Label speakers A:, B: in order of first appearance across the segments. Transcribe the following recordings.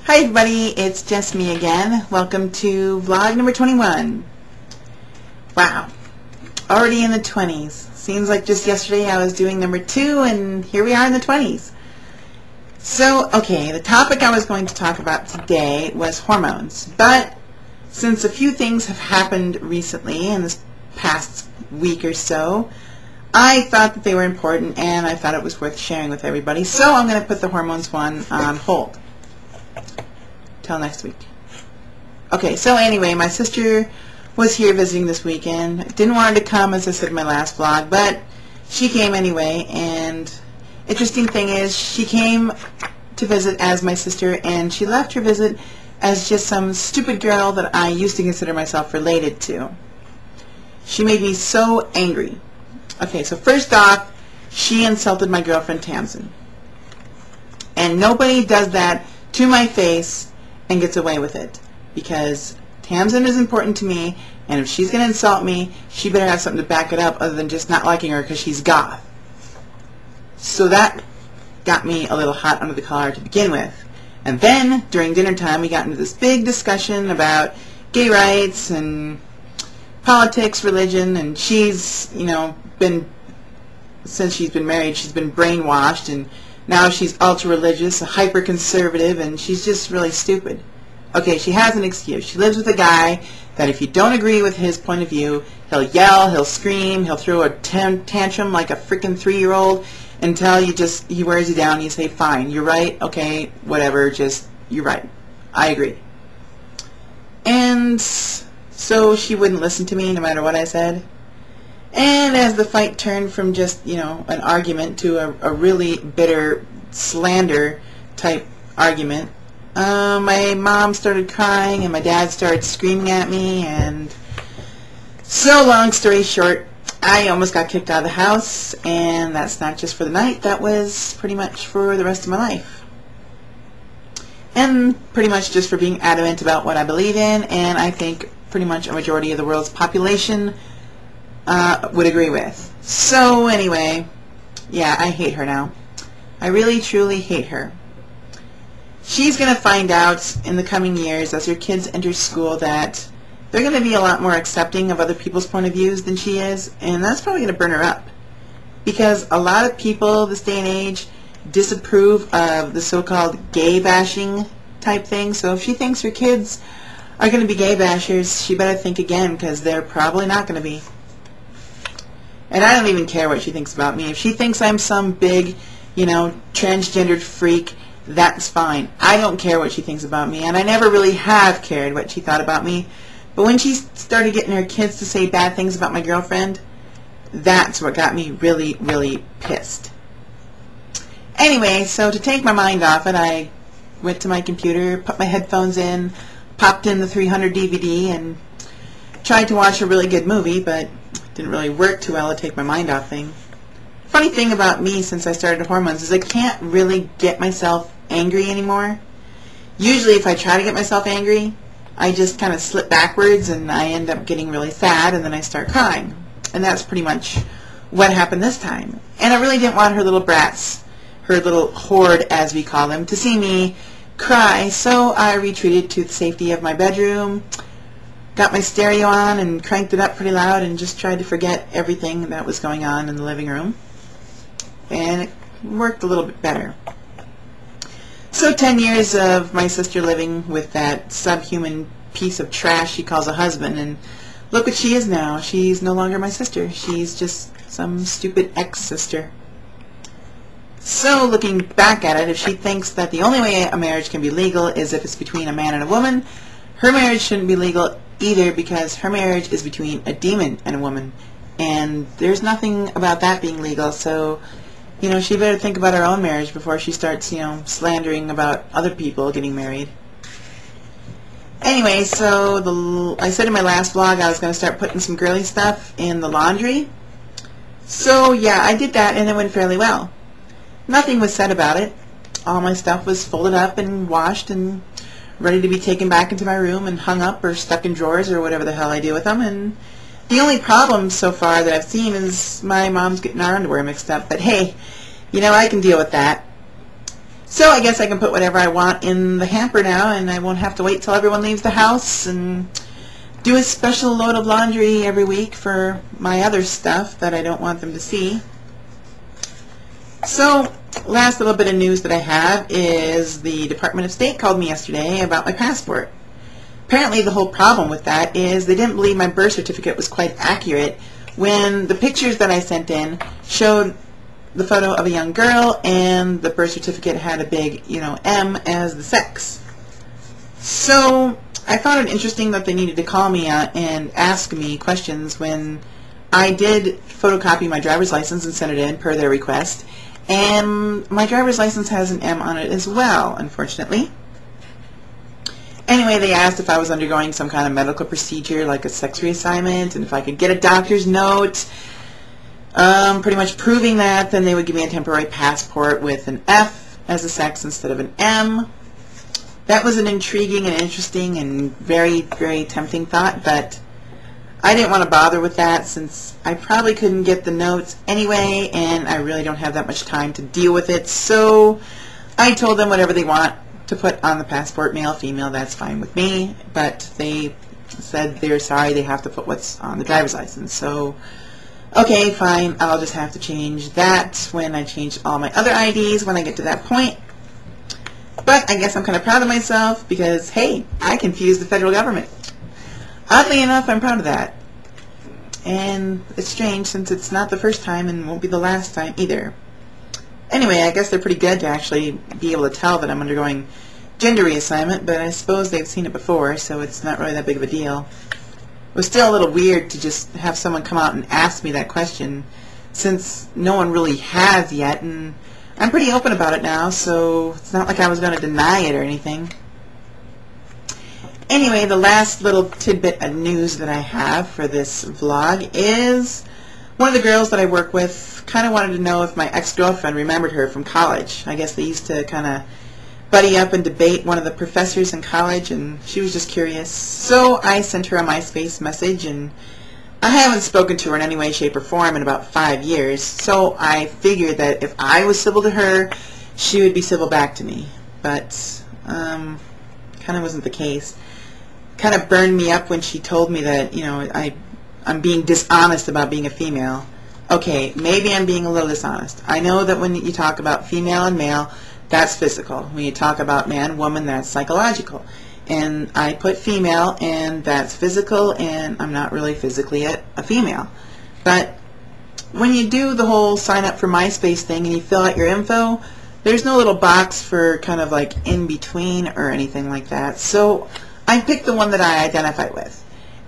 A: Hi everybody, it's just me again. Welcome to vlog number 21. Wow, already in the 20s. Seems like just yesterday I was doing number 2 and here we are in the 20s. So, okay, the topic I was going to talk about today was hormones. But since a few things have happened recently in this past week or so, I thought that they were important and I thought it was worth sharing with everybody. So I'm going to put the hormones one on hold till next week. Okay, so anyway, my sister was here visiting this weekend. Didn't want her to come, as I said in my last vlog, but she came anyway. And interesting thing is, she came to visit as my sister, and she left her visit as just some stupid girl that I used to consider myself related to. She made me so angry. Okay, so first off, she insulted my girlfriend Tamsin. And nobody does that to my face and gets away with it, because Tamsin is important to me, and if she's going to insult me, she better have something to back it up other than just not liking her because she's goth. So that got me a little hot under the collar to begin with. And then, during dinner time, we got into this big discussion about gay rights and politics, religion, and she's, since she's been married, she's been brainwashed, and now she's ultra-religious, hyper-conservative, and she's just really stupid. Okay, she has an excuse. She lives with a guy that if you don't agree with his point of view, he'll yell, he'll scream, he'll throw a tantrum like a freaking 3-year-old until he wears you down and you say, fine, you're right, okay, whatever, you're right. I agree. And so she wouldn't listen to me no matter what I said. And as the fight turned from just, an argument to a really bitter slander type argument, my mom started crying and my dad started screaming at me, and so long story short, I almost got kicked out of the house, and that's not just for the night, that was pretty much for the rest of my life. And pretty much just for being adamant about what I believe in, and I think pretty much a majority of the world's population would agree with. So anyway, yeah, I hate her now. I really truly hate her. She's going to find out in the coming years as her kids enter school that they're going to be a lot more accepting of other people's point of views than she is, and that's probably going to burn her up. Because a lot of people this day and age disapprove of the so-called gay bashing type thing, so if she thinks her kids are going to be gay bashers, she better think again, because they're probably not going to be. And I don't even care what she thinks about me. If she thinks I'm some big, transgendered freak, that's fine. I don't care what she thinks about me, and I never really have cared what she thought about me. But when she started getting her kids to say bad things about my girlfriend, that's what got me really, really pissed. Anyway, so to take my mind off it, I went to my computer, put my headphones in, popped in the 300 DVD, and tried to watch a really good movie, but didn't really work too well to take my mind off things. Funny thing about me since I started hormones is I can't really get myself angry anymore. Usually if I try to get myself angry, I just kind of slip backwards and I end up getting really sad and then I start crying. And that's pretty much what happened this time. And I really didn't want her little brats, her little horde as we call them, to see me cry, so I retreated to the safety of my bedroom, got my stereo on and cranked it up pretty loud and just tried to forget everything that was going on in the living room. And it worked a little bit better. So 10 years of my sister living with that subhuman piece of trash she calls a husband, and look what she is now. She's no longer my sister. She's just some stupid ex-sister. So looking back at it, if she thinks that the only way a marriage can be legal is if it's between a man and a woman, her marriage shouldn't be legal either, because her marriage is between a demon and a woman, and there's nothing about that being legal. So she better think about her own marriage before she starts slandering about other people getting married. Anyway, so I said in my last vlog I was going to start putting some girly stuff in the laundry, so yeah, I did that and it went fairly well. Nothing was said about it. All my stuff was folded up and washed and ready to be taken back into my room and hung up or stuck in drawers or whatever the hell I do with them. And the only problem so far that I've seen is my mom's getting our underwear mixed up. But hey, I can deal with that. So I guess I can put whatever I want in the hamper now, and I won't have to wait till everyone leaves the house and do a special load of laundry every week for my other stuff that I don't want them to see. So, last little bit of news that I have is the Department of State called me yesterday about my passport. Apparently the whole problem with that is they didn't believe my birth certificate was quite accurate when the pictures that I sent in showed the photo of a young girl and the birth certificate had a big, M as the sex. So I found it interesting that they needed to call me and ask me questions when I did photocopy my driver's license and send it in per their request. And my driver's license has an M on it as well, unfortunately. Anyway, they asked if I was undergoing some kind of medical procedure like a sex reassignment and if I could get a doctor's note pretty much proving that, then they would give me a temporary passport with an F as a sex instead of an M. That was an intriguing and interesting and very, very tempting thought, but I didn't want to bother with that since I probably couldn't get the notes anyway, and I really don't have that much time to deal with it. So I told them whatever they want to put on the passport, male, female, that's fine with me. But they said they're sorry, they have to put what's on the driver's license. So, okay, fine, I'll just have to change that when I change all my other IDs when I get to that point. But I guess I'm kind of proud of myself because, hey, I confused the federal government. Oddly enough, I'm proud of that. And it's strange since it's not the first time and won't be the last time either. Anyway, I guess they're pretty good to actually be able to tell that I'm undergoing gender reassignment, but I suppose they've seen it before, so it's not really that big of a deal. It was still a little weird to just have someone come out and ask me that question since no one really has yet, and I'm pretty open about it now, so it's not like I was going to deny it or anything. Anyway, the last little tidbit of news that I have for this vlog is one of the girls that I work with kind of wanted to know if my ex-girlfriend remembered her from college. I guess they used to kind of buddy up and debate one of the professors in college, and she was just curious. So I sent her a MySpace message, and I haven't spoken to her in any way, shape, or form in about 5 years. So I figured that if I was civil to her, she would be civil back to me. But kind of wasn't the case. Kind of burned me up when she told me that, I'm being dishonest about being a female. Okay, maybe I'm being a little dishonest. I know that when you talk about female and male, that's physical. When you talk about man, woman, that's psychological. And I put female, and that's physical, and I'm not really physically a female. But when you do the whole sign up for MySpace thing and you fill out your info, there's no little box for kind of like in between or anything like that. So I picked the one that I identify with.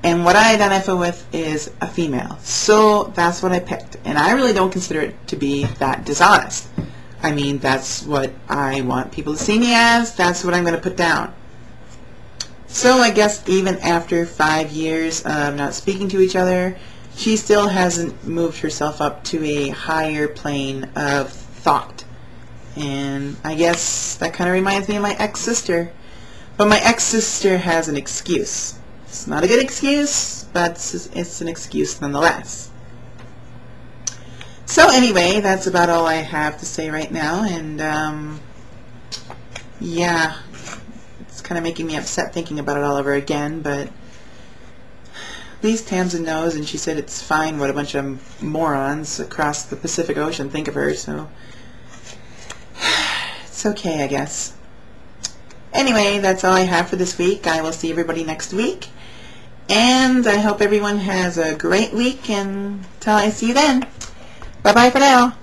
A: And what I identify with is a female. So that's what I picked. And I really don't consider it to be that dishonest. I mean, that's what I want people to see me as. That's what I'm going to put down. So I guess even after 5 years of not speaking to each other, she still hasn't moved herself up to a higher plane of thought. And I guess that kind of reminds me of my ex-sister. But my ex-sister has an excuse. It's not a good excuse, but it's an excuse nonetheless. So anyway, that's about all I have to say right now. And yeah, it's kind of making me upset thinking about it all over again. But at least Tamsin knows, and she said it's fine what a bunch of morons across the Pacific Ocean think of her. So it's okay, I guess. Anyway, that's all I have for this week. I will see everybody next week. And I hope everyone has a great week, and until I see you then. Bye-bye for now.